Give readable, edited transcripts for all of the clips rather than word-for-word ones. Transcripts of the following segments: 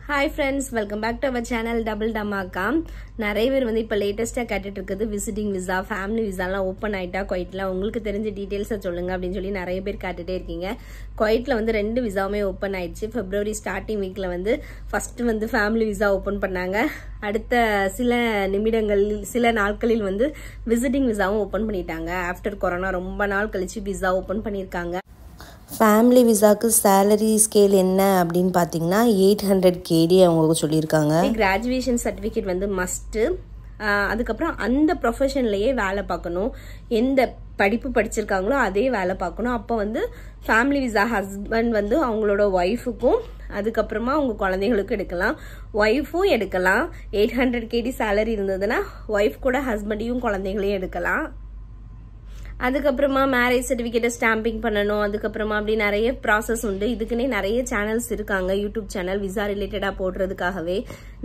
Hi friends, welcome back to our channel Double Dhamaka. நிறைய பேர் வந்து இப்ப லேட்டஸ்டா கேட்டுட்டு இருக்குது விசிட்டிங் விசா, ஃபேமிலி விசாலாம் ஓபன் ஆயிட்டா குவைட்ல உங்களுக்கு தெரிஞ்ச டீடைல்ஸை சொல்லுங்க அப்படின்னு சொல்லி நிறைய பேர் கேட்டுட்டே இருக்கீங்க. குவைட்ல வந்து 2 விசாவுமே ஓபன் ஆயிடுச்சு. பிப்ரவரி ஸ்டார்டிங் வீக்ல வந்து ஃபர்ஸ்ட் வந்து ஃபேமிலி விசா ஓபன் பண்ணாங்க. அடுத்த சில நாட்களில் வந்து விசிட்டிங் விசாவும் ஓபன் பண்ணிட்டாங்க. ஆஃப்டர் கொரோனா ரொம்ப நாள் கழிச்சு விசா ஓபன் பண்ணிருக்காங்க. ஃபேமிலி விசாக்கு சேலரி ஸ்கேல் என்ன அப்படின்னு பார்த்தீங்கன்னா 800 KD அவங்க சொல்லியிருக்காங்க. கிராஜுவேஷன் சர்டிஃபிகேட் வந்து மஸ்ட்டு. அதுக்கப்புறம் அந்த ப்ரொஃபஷன்லேயே வேலை பார்க்கணும். எந்த படிப்பு படிச்சிருக்காங்களோ அதே வேலை பார்க்கணும். அப்போ வந்து ஃபேமிலி விசா ஹஸ்பண்ட் வந்து அவங்களோட ஒய்ஃபுக்கும் அதுக்கப்புறமா அவங்க குழந்தைகளுக்கும் எடுக்கலாம். ஒய்ஃபும் எடுக்கலாம். 800 KD சேலரி இருந்ததுன்னா ஒய்ஃப் கூட ஹஸ்பண்டையும் குழந்தைகளையும் எடுக்கலாம். அதுக்கப்புறமா மேரேஜ் சர்டிஃபிகேட்டை ஸ்டாம்பிங் பண்ணணும். அதுக்கப்புறமா அப்படி நிறைய ப்ராசஸ் உண்டு. இதுக்குன்னே நிறைய சேனல்ஸ் இருக்காங்க, யூடியூப் சேனல் விசா ரிலேட்டடா போடுறதுக்காகவே.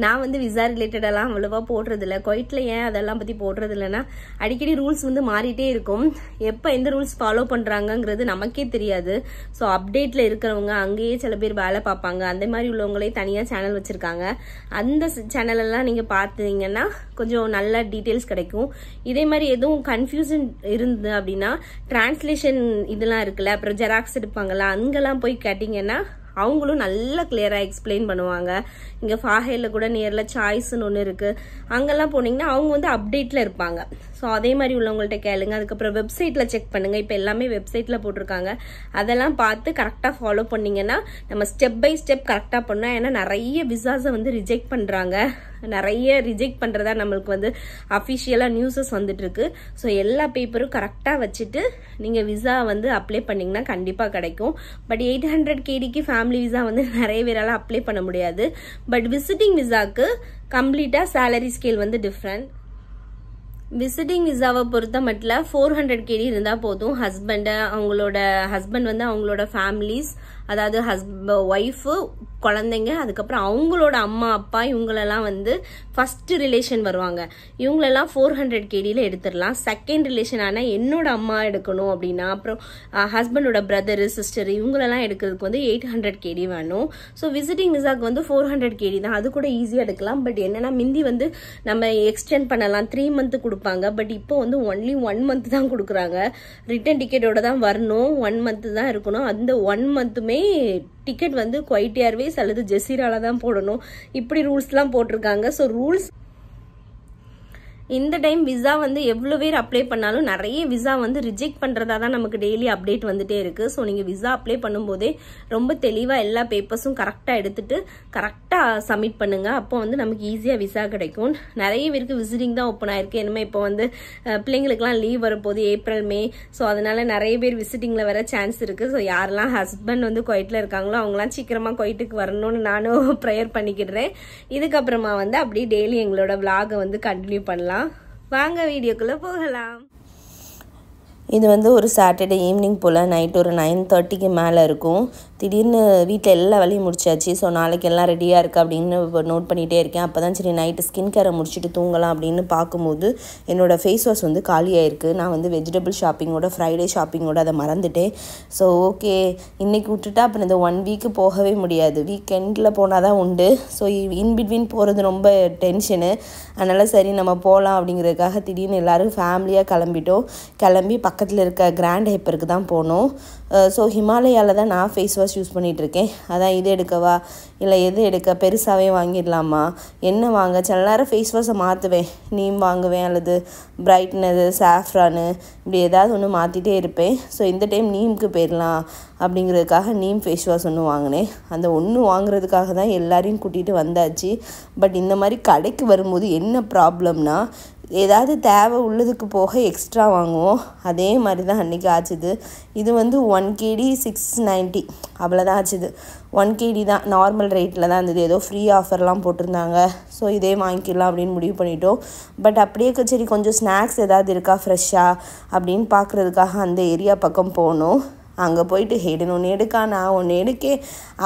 நான் வந்து விசா ரிலேட்டடெல்லாம் அவ்வளவா போடுறது இல்லை. குவைட்ல ஏன் அதெல்லாம் பத்தி போடுறது இல்லைன்னா அடிக்கடி ரூல்ஸ் வந்து மாறிட்டே இருக்கும். எப்ப எந்த ரூல்ஸ் ஃபாலோ பண்றாங்கிறது நமக்கே தெரியாது. ஸோ அப்டேட்ல இருக்கிறவங்க அங்கேயே சில பேர் வேலை பார்ப்பாங்க. அந்த மாதிரி உள்ளவங்களே தனியா சேனல் வச்சிருக்காங்க. அந்த சேனல் எல்லாம் நீங்க பார்த்தீங்கன்னா கொஞ்சம் நல்ல டீடைல்ஸ் கிடைக்கும். இதே மாதிரி எதுவும் கன்ஃபியூஷன் இருந்து அப்படின்னா டிரான்ஸ்லேஷன் இதெல்லாம் இருக்குல்ல, அப்புறம் ஜெராக்ஸ் எடுப்பாங்கல்ல, அங்கெல்லாம் போய் கேட்டீங்கன்னா அவங்களும் நல்லா கிளியரா எக்ஸ்பிளைன் பண்ணுவாங்க. இங்க ஃபாஹேல கூட நியர்ல சாய்ஸ்ன்னு ஒன்று இருக்கு. அங்கெல்லாம் போனீங்கன்னா அவங்க வந்து அப்டேட்ல இருப்பாங்க. ஸோ அதே மாதிரி உள்ளவங்கள்ட்ட கேளுங்க. அதுக்கப்புறம் வெப்சைட்ல செக் பண்ணுங்க. இப்போ எல்லாமே வெப்சைட்ல போட்டிருக்காங்க. அதெல்லாம் பார்த்து கரெக்டா ஃபாலோ பண்ணீங்கன்னா நம்ம ஸ்டெப் பை ஸ்டெப் கரெக்டா பண்ணோம். ஏன்னா நிறைய விசாஸை வந்து ரிஜெக்ட் பண்றாங்க. நிறைய ரிஜெக்ட் பண்றதா நம்மளுக்கு வந்து அபிஷியலா நியூஸஸ் வந்துட்டு இருக்கு. ஸோ எல்லா பேப்பரும் கரெக்டா வச்சுட்டு நீங்க விசா வந்து அப்ளை பண்ணீங்கன்னா கண்டிப்பா கிடைக்கும். பட் 800 KDக்கு ஃபேமிலி விசா வந்து நிறைய பேரால அப்ளை பண்ண முடியாது. பட் விசிட்டிங் விசாக்கு கம்ப்ளீட்டா சேலரி ஸ்கேல் வந்து டிஃப்ரெண்ட். விசிட்டிங் விசாவை பொறுத்த மட்டும் 400 KD இருந்தா போதும். அவங்களோட ஹஸ்பண்ட் வந்து அவங்களோட ஃபேமிலிஸ், அதாவது ஒய்ஃபு, குழந்தைங்க, அதுக்கப்புறம் அவங்களோட அம்மா அப்பா இவங்களெல்லாம் வந்து ஃபர்ஸ்ட் ரிலேஷன் வருவாங்க. இவங்களெல்லாம் 400 KDல எடுத்துடலாம். செகண்ட் ரிலேஷன் ஆனா என்னோட அம்மா எடுக்கணும் அப்படின்னா, அப்புறம் ஹஸ்பண்டோட பிரதரு சிஸ்டர் இவங்களெல்லாம் எடுக்கிறதுக்கு வந்து 800 KD வேணும். ஸோ விசிட்டிங் விசாக்கு வந்து 400 KD தான். அது கூட ஈஸியா எடுக்கலாம். பட் என்னன்னா மிந்தி வந்து நம்ம எக்ஸ்டெண்ட் பண்ணலாம், 3 month கொடுப்பாங்க. பட் இப்போ வந்து ஒன்லி 1 month தான் கொடுக்குறாங்க. ரிட்டர்ன் டிக்கெட்டோட தான் வரணும். 1 month தான் இருக்கணும். அந்த 1 monthமே டிக்கெட் வந்து குவைட் ஏர்வேஸ் அல்லது ஜெசீரால தான் போடணும். இப்படி ரூல்ஸ் எல்லாம் போட்டிருக்காங்க. ஸோ ரூல்ஸ் இந்த டைம் விசா வந்து எவ்வளவு பேர் அப்ளை பண்ணாலும் நிறைய விசா வந்து ரிஜெக்ட் பண்றதா தான் நமக்கு டெய்லி அப்டேட் வந்துட்டே இருக்கு. ஸோ நீங்க விசா அப்ளை பண்ணும்போதே ரொம்ப தெளிவா எல்லா பேப்பர்ஸும் கரெக்டா எடுத்துட்டு கரெக்டா சப்மிட் பண்ணுங்க. அப்போ வந்து நமக்கு ஈஸியா விசா கிடைக்கும். நிறைய பேருக்கு விசிட்டிங் தான் ஓப்பன் ஆயிருக்கு. இனிமே இப்போ வந்து பிள்ளைங்களுக்குலாம் லீவ் வரப்போகுது, ஏப்ரல் மே. ஸோ அதனால நிறைய பேர் விசிட்டிங்ல வர சான்ஸ் இருக்கு. ஸோ யாரெல்லாம் ஹஸ்பண்ட் வந்து குவைட்ல இருக்காங்களோ அவங்கலாம் சீக்கிரமா குவைட்டுக்கு வரணும்னு நானும் ப்ரேயர் பண்ணிக்கிறேன். இதுக்கப்புறமா வந்து அப்படியே டெய்லி எங்களோட விளாகை வந்து கண்டினியூ பண்ணலாம். வாங்க வீடியோக்குள்ள போகலாம். இது வந்து ஒரு சாட்டர்டே ஈவினிங் போல் நைட் ஒரு 9:30க்கு மேலே இருக்கும். திடீர்னு வீட்டில் எல்லா வேலையும் முடிச்சாச்சு. ஸோ நாளைக்கு எல்லாம் ரெடியாக இருக்குது அப்படின்னு நோட் பண்ணிகிட்டே இருக்கேன். அப்போ தான் சரி நைட்டு ஸ்கின் கேரை முடிச்சுட்டு தூங்கலாம் அப்படின்னு பார்க்கும்போது என்னோடய ஃபேஸ் வாஷ் வந்து காலியாயிருக்கு. நான் வந்து வெஜிடபிள் ஷாப்பிங்கோட ஃப்ரைடே ஷாப்பிங்கோட அதை மறந்துட்டேன். ஸோ ஓகே இன்றைக்கி விட்டுட்டா அப்புறம் இந்த 1 week போகவே முடியாது. வீக்கெண்டில் போனால் தான் உண்டு. ஸோ இன்பிட்வீன் போகிறது ரொம்ப டென்ஷனு. அதனால் சரி நம்ம போகலாம் அப்படிங்கிறதுக்காக திடீர்னு எல்லோரும் ஃபேமிலியாக கிளம்பி பக்கத்தில் இருக்க கிராண்ட் ஹைப்பருக்கு தான் போனோம். ஸோ ஹிமாலயாவில் தான் நான் ஃபேஸ் வாஷ் யூஸ் பண்ணிகிட்ருக்கேன். அதான் இது எடுக்கவா இல்லை எது எடுக்க, பெருசாகவே வாங்கிடலாமா, என்ன வாங்க, சில நேரம் ஃபேஸ் வாஷை மாற்றுவேன், நீம் வாங்குவேன் அல்லது பிரைட்னரு, சாஃப்ரானு, இப்படி ஏதாவது ஒன்று மாற்றிட்டே இருப்பேன். ஸோ இந்த டைம் நீமுக்கு போயிடலாம் அப்படிங்கிறதுக்காக நீம் ஃபேஸ் வாஷ் ஒன்று வாங்கினேன். அந்த ஒன்று வாங்குறதுக்காக தான் எல்லாரையும் கூட்டிகிட்டு வந்தாச்சு. பட் இந்த மாதிரி கடைக்கு வரும்போது என்ன ப்ராப்ளம்னா ஏதாவது தேவை உள்ளதுக்கு போக எக்ஸ்ட்ரா வாங்குவோம். அதே மாதிரி தான் அன்றைக்கி ஆச்சுது. இது வந்து 1 KD 690 அவ்வளோதான் ஆச்சுது. 1 KD தான் நார்மல் ரேட்டில் தான் இருந்தது. ஏதோ ஃப்ரீ ஆஃபர்லாம் போட்டிருந்தாங்க. ஸோ இதே வாங்கிக்கலாம் அப்படின்னு முடிவு பண்ணிட்டோம். பட் அப்படியே சரி கொஞ்சம் ஸ்நாக்ஸ் ஏதாவது இருக்கா ஃப்ரெஷ்ஷாக அப்படின்னு பார்க்குறதுக்காக அந்த ஏரியா பக்கம் போனோம். அங்கே போயிட்டு ஹேடன் ஒன்று எடுக்கா, நான் ஒன்று எடுக்கே,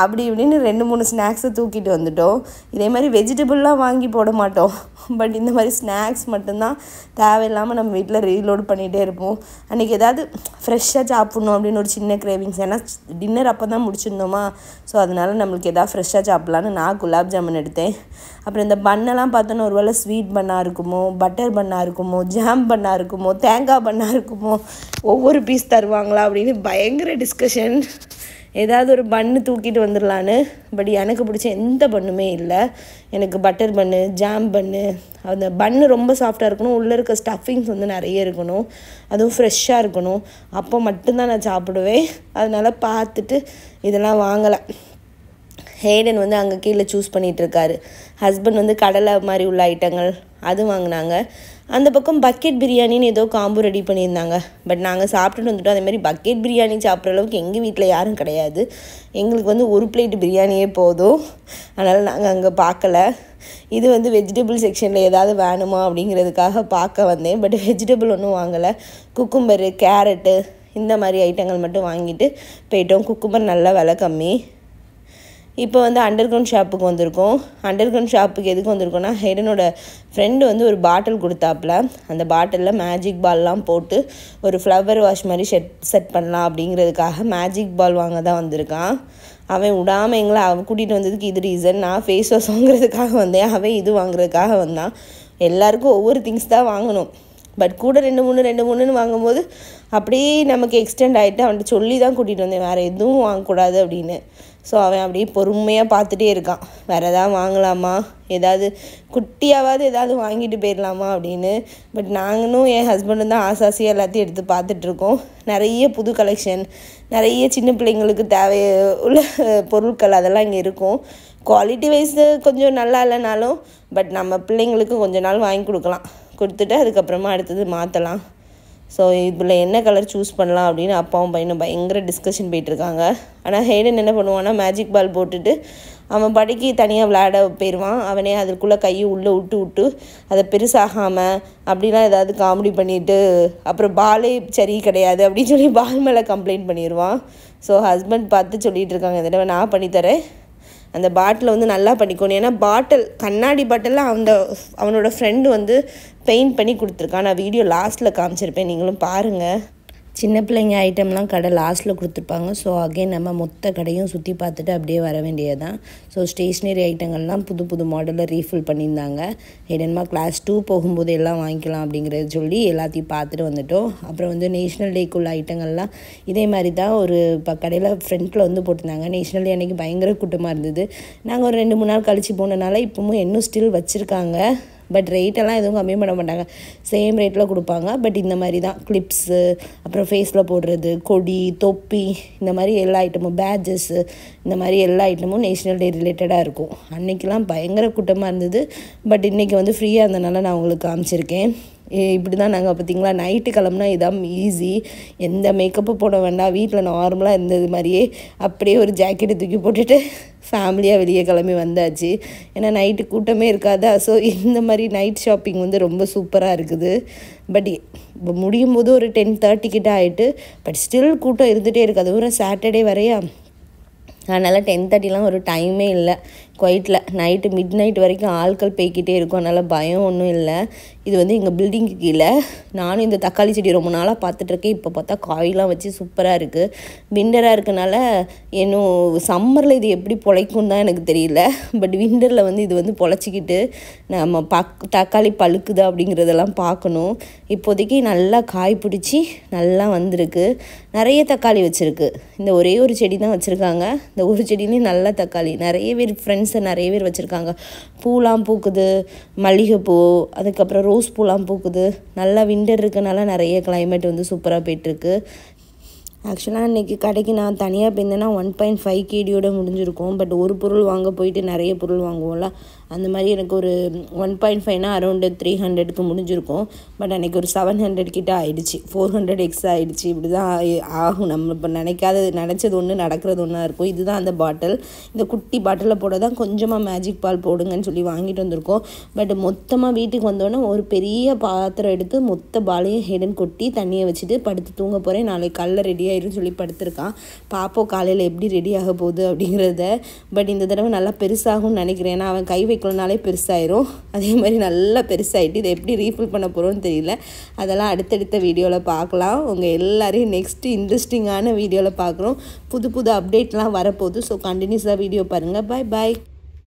அப்படி இப்படின்னு 2-3 ஸ்நாக்ஸை தூக்கிட்டு வந்துட்டோம். இதே மாதிரி வெஜிடபிள்லாம் வாங்கி போட மாட்டோம். பட் இந்த மாதிரி ஸ்நாக்ஸ் மட்டும்தான் தேவையில்லாமல் நம்ம வீட்டில் ரீலோட் பண்ணிகிட்டே இருப்போம். அன்றைக்கி ஏதாவது ஃப்ரெஷ்ஷாக சாப்பிட்ணும் அப்படின்னு ஒரு சின்ன கிரேவிங்ஸ். ஏன்னா டின்னர் அப்போ தான் முடிச்சிருந்தோமா, ஸோ அதனால் நம்மளுக்கு எதாவது ஃப்ரெஷ்ஷாக சாப்பிட்லான்னு நான் குலாப் ஜாமுன் எடுத்தேன். அப்புறம் இந்த பன்னெல்லாம் பார்த்தோன்னா ஒரு வேளை ஸ்வீட் பண்ணாக இருக்குமோ, பட்டர் பண்ணாக இருக்குமோ, ஜாம் பண்ணாக இருக்குமோ, தேங்காய் பண்ணாக இருக்குமோ, ஒவ்வொரு பீஸ் தருவாங்களா அப்படின்னு பயங்கர டிஸ்கஷன். ஏதாவது ஒரு பன்னு தூக்கிட்டு வந்துடலான்னு. பட் எனக்கு பிடிச்ச எந்த பண்ணுமே இல்லை. எனக்கு பட்டர் பன்னு, ஜாம் பன்னு, அந்த பன்னு ரொம்ப சாஃப்டாக இருக்கணும், உள்ளே இருக்க ஸ்டஃபிங்ஸ் வந்து நிறைய இருக்கணும், அதுவும் ஃப்ரெஷ்ஷாக இருக்கணும். அப்போ மட்டும்தான் நான் சாப்பிடுவேன். அதனால் பார்த்துட்டு இதெல்லாம் வாங்கலை. ஹேடன் வந்து அங்கே கீழே சூஸ் பண்ணிகிட்ருக்காரு. ஹஸ்பண்ட் வந்து கடலை மாதிரி உள்ள ஐட்டங்கள் அது வாங்கினாங்க. அந்த பக்கம் பக்கெட் பிரியாணின்னு ஏதோ காம்போ ரெடி பண்ணியிருந்தாங்க. பட் நாங்கள் சாப்பிட்டுட்டு வந்துட்டோம். அதேமாதிரி பக்கெட் பிரியாணி சாப்பிட்ற அளவுக்கு எங்கள் வீட்டில் யாரும் கிடையாது. எங்களுக்கு வந்து ஒரு பிளேட் பிரியாணியே போதும். அதனால் நாங்கள் அங்கே பார்க்கல. இது வந்து வெஜிடபிள் செக்ஷனில் ஏதாவது வேணுமா அப்படிங்கிறதுக்காக பார்க்க வந்தேன். பட் வெஜிடபிள் ஒன்றும் வாங்கலை. குக்கும்பரு, கேரட்டு இந்த மாதிரி ஐட்டங்கள் மட்டும் வாங்கிட்டு போயிட்டோம். குக்கும்பர் நல்ல விலை கம்மி. இப்போ வந்து அண்டர் கிரவுண்ட் ஷாப்புக்கு வந்திருக்கோம். அண்டர் கிரவுண்ட் ஷாப்புக்கு எதுக்கு வந்திருக்கோன்னா, ஹேடனோட ஃப்ரெண்டு வந்து ஒரு பாட்டில் கொடுத்தாப்புல. அந்த பாட்டிலில் மேஜிக் பால்லாம் போட்டு ஒரு ஃப்ளவர் வாஷ் மாதிரி செட் பண்ணலாம் அப்படிங்கிறதுக்காக மேஜிக் பால் வாங்க தான் வந்திருக்கான். அவன் விடாமல் எங்களை அவன் கூட்டிகிட்டு வந்ததுக்கு இது ரீசன். நான் ஃபேஸ் வாஷ் வாங்குறதுக்காக வந்தேன், அவன் இது வாங்குறதுக்காக வந்தான். எல்லாருக்கும் ஒவ்வொரு திங்ஸ் தான் வாங்கணும். பட் கூட 2-3 வாங்கும்போது அப்படியே நமக்கு எக்ஸ்டெண்ட் ஆகிட்டு அவன்கிட்ட சொல்லி தான் கூட்டிகிட்டு வந்தேன், வேறு எதுவும் வாங்கக்கூடாது அப்படின்னு. ஸோ அவன் அப்படியே பொறுமையாக பார்த்துட்டே இருக்கான், வேறு எதாவது வாங்கலாமா, ஏதாவது குட்டியாவது ஏதாவது வாங்கிட்டு போயிடலாமா அப்படின்னு. பட் நாங்களும் என் ஹஸ்பண்டும் தான் ஆசாசியாக எல்லாத்தையும் எடுத்து பார்த்துட்ருக்கோம். நிறைய புது கலெக்ஷன், நிறைய சின்ன பிள்ளைங்களுக்கு தேவை உள்ள பொருட்கள் அதெல்லாம் இங்கே இருக்கும். குவாலிட்டி வைஸு கொஞ்சம் நல்லா இல்லைனாலும் பட் நம்ம பிள்ளைங்களுக்கு கொஞ்ச நாள் வாங்கி கொடுத்துட்டு அதுக்கப்புறமா அடுத்தது மாற்றலாம். ஸோ இதில் என்ன கலர் சூஸ் பண்ணலாம் அப்படின்னு அப்பாவும் பையனும் பயங்கர டிஸ்கஷன் போயிட்டுருக்காங்க. ஆனால் ஹேடன் என்ன பண்ணுவான்னா, மேஜிக் பால் போட்டுட்டு அவன் படிக்கு தனியாக விளையாட போயிடுவான். அவனே அதுக்குள்ளே கையை உள்ளே விட்டு அதை பெருசாகாமல் அப்படிலாம் ஏதாவது காமெடி பண்ணிவிட்டு அப்புறம் பாலே சரி கிடையாது அப்படின்னு சொல்லி பால் மேலே கம்ப்ளைண்ட் பண்ணிடுவான். ஸோ ஹஸ்பண்ட் பார்த்து சொல்லிகிட்டு இருக்காங்க, இந்த தடவை நான் பண்ணித்தரேன், அந்த பாட்டிலை வந்து நல்லா பண்ணிக்கணும். ஏன்னா கண்ணாடி பாட்டிலில் அவனோட ஃப்ரெண்டு வந்து பெயிண்ட் பண்ணி கொடுத்துருக்கான். நான் வீடியோ லாஸ்ட்டில் காமிச்சிருப்பேன், நீங்களும் பாருங்கள். சின்ன பிள்ளைங்க ஐட்டம்லாம் கடை லாஸ்ட்டில் கொடுத்துருப்பாங்க. ஸோ அகைன் நம்ம மொத்த கடையும் சுற்றி பார்த்துட்டு அப்படியே வர வேண்டியது தான். ஸோ ஸ்டேஷ்னரி ஐட்டங்கள்லாம் புது மாடலில் ரீஃபில் பண்ணியிருந்தாங்க. ஹேடன்மா கிளாஸ் 2 போகும்போது எல்லாம் வாங்கிக்கலாம் அப்படிங்கிறது சொல்லி எல்லாத்தையும் பார்த்துட்டு வந்துட்டோம். அப்புறம் வந்து நேஷ்னல் டேக்குள்ள ஐட்டங்கள்லாம் இதே மாதிரி தான் ஒரு கடையில் ஃப்ரண்ட்டில் வந்து போட்டிருந்தாங்க. நேஷ்னல் டே அன்றைக்கி பயங்கர கூட்டமாக இருந்தது. நாங்கள் ஒரு 2-3 நாள் கழித்து போனனால இப்போவும் இன்னும் ஸ்டில் வச்சுருக்காங்க. பட் ரேட்டெல்லாம் எதுவும் கம்மி பண்ண மாட்டாங்க, சேம் ரேட்டில் கொடுப்பாங்க. பட் இந்த மாதிரி தான் கிளிப்ஸு, அப்புறம் ஃபேஸில் போடுறது, கொடி, தொப்பி, இந்த மாதிரி எல்லா ஐட்டமும், பேட்ஜஸ்ஸு, இந்த மாதிரி எல்லா ஐட்டமும் நேஷ்னல் டே ரிலேட்டடாக இருக்கும். அன்றைக்கெலாம் பயங்கர கூட்டமாக இருந்தது. பட் இன்றைக்கி வந்து ஃப்ரீயாக இருந்தனால நான் உங்களுக்கு காமிச்சிருக்கேன். இப்படி தான் நாங்கள் பார்த்திங்களா நைட்டு கிளம்புனா இதான் ஈஸி, எந்த மேக்கப்பும் போட வேண்டாம், வீட்டில் நார்மலாக இருந்தது மாதிரியே அப்படியே ஒரு ஜாக்கெட்டை தூக்கி போட்டுட்டு ஃபேமிலியாக வெளியே கிளம்பி வந்தாச்சு. ஏன்னா நைட்டு கூட்டமே இருக்காதா. ஸோ இந்த மாதிரி நைட் ஷாப்பிங் வந்து ரொம்ப சூப்பராக இருக்குது. பட் இப்போ முடியும் போது ஒரு 10:30 கிட்ட ஆகிட்டு, பட் ஸ்டில் கூட்டம் இருந்துகிட்டே இருக்குது. அது ஒரு சாட்டர்டே வரையா, அதனால் 10:30லாம் ஒரு டைமே இல்லை குவைட்டில். நைட்டு மிட் நைட் வரைக்கும் ஆட்கள் போய்கிட்டே இருக்கும். அதனால் பயம் ஒன்றும் இல்லை. இது வந்து எங்கள் பில்டிங்க்கு கீழே. நானும் இந்த தக்காளி செடி ரொம்ப நாளாக பார்த்துட்ருக்கேன். இப்போ பார்த்தா காயெலாம் வச்சு சூப்பராக இருக்குது. விண்டராக இருக்கனால இன்னும் சம்மரில் இது எப்படி பொழைக்கும் தான் எனக்கு தெரியல. பட் விண்டரில் வந்து இது வந்து பொழைச்சிக்கிட்டு நம்ம தக்காளி பழுக்குதா அப்படிங்கிறதெல்லாம் பார்க்கணும். இப்போதைக்கு நல்லா காய் பிடிச்சி நல்லா வந்திருக்கு. நிறைய தக்காளி வச்சுருக்கு. இந்த ஒரே ஒரு செடி தான் வச்சுருக்காங்க. இந்த ஒரு செடியிலையும் நல்ல தக்காளி. நிறைய பேர் ஃப்ரெண்ட்ஸை நிறைய பேர் வச்சுருக்காங்க. பூலாம் பூக்குது, மல்லிகைப்பூ, அதுக்கப்புறம் ரோஸ் பூலாம் பூக்குது. நல்லா விண்டர் இருக்கனால நிறைய கிளைமேட் வந்து சூப்பராக போய்ட்டுருக்கு. ஆக்சுவலாக இன்றைக்கி கடைக்கு நான் தனியாக போயிருந்தேன்னா 1.5 KDயோட முடிஞ்சிருக்கும். பட் ஒரு பொருள் வாங்க போயிட்டு நிறைய பொருள் வாங்குவோம்ல, அந்த மாதிரி எனக்கு ஒரு 1.5னா அரௌண்டு 300க்கு முடிஞ்சிருக்கும். பட் அன்றைக்கி ஒரு 700 கிட்ட ஆகிடுச்சு, 400 எக்ஸ்ட்ரா ஆகிடுச்சு. இப்படி தான் ஆகும். நம்ம இப்போ நினச்சது ஒன்று நடக்கிறது ஒன்றா இருக்கும். இதுதான் அந்த பாட்டில். இந்த குட்டி பாட்டிலில் போட தான் கொஞ்சமாக மேஜிக் பால் போடுங்கன்னு சொல்லி வாங்கிட்டு வந்திருக்கோம். பட் மொத்தமாக வீட்டுக்கு வந்தோடனே ஒரு பெரிய பாத்திரம் எடுத்து மொத்த பாலையும் ஹேடன் கொட்டி தண்ணியை வச்சுட்டு படுத்து தூங்க போகிறேன். நாளைக்கு காலைல ரெடியாக ஆயிரும்னு சொல்லி படுத்திருக்கான். பார்ப்போம் காலையில் எப்படி ரெடி ஆக போகுது அப்படிங்கிறத. பட் இந்த தடவை நல்லா பெருசாகும்னு நினைக்கிறேன். ஏன்னா அவன் கை வைக்கலனாலே பெருசாயிரும். அதே மாதிரி நல்லா பெருசாகிட்டு இதை எப்படி ரீஃபில் பண்ண போகிறோன்னு தெரியல. அதெல்லாம் அடுத்தடுத்த வீடியோவில் பார்க்கலாம். உங்கள் எல்லாரையும் நெக்ஸ்ட்டு இன்ட்ரெஸ்டிங்கான வீடியோவில் பார்க்குறோம். புது புது அப்டேட்லாம் வரப்போகுது. ஸோ கண்டினியூஸாக வீடியோ பாருங்கள். பாய் பாய்.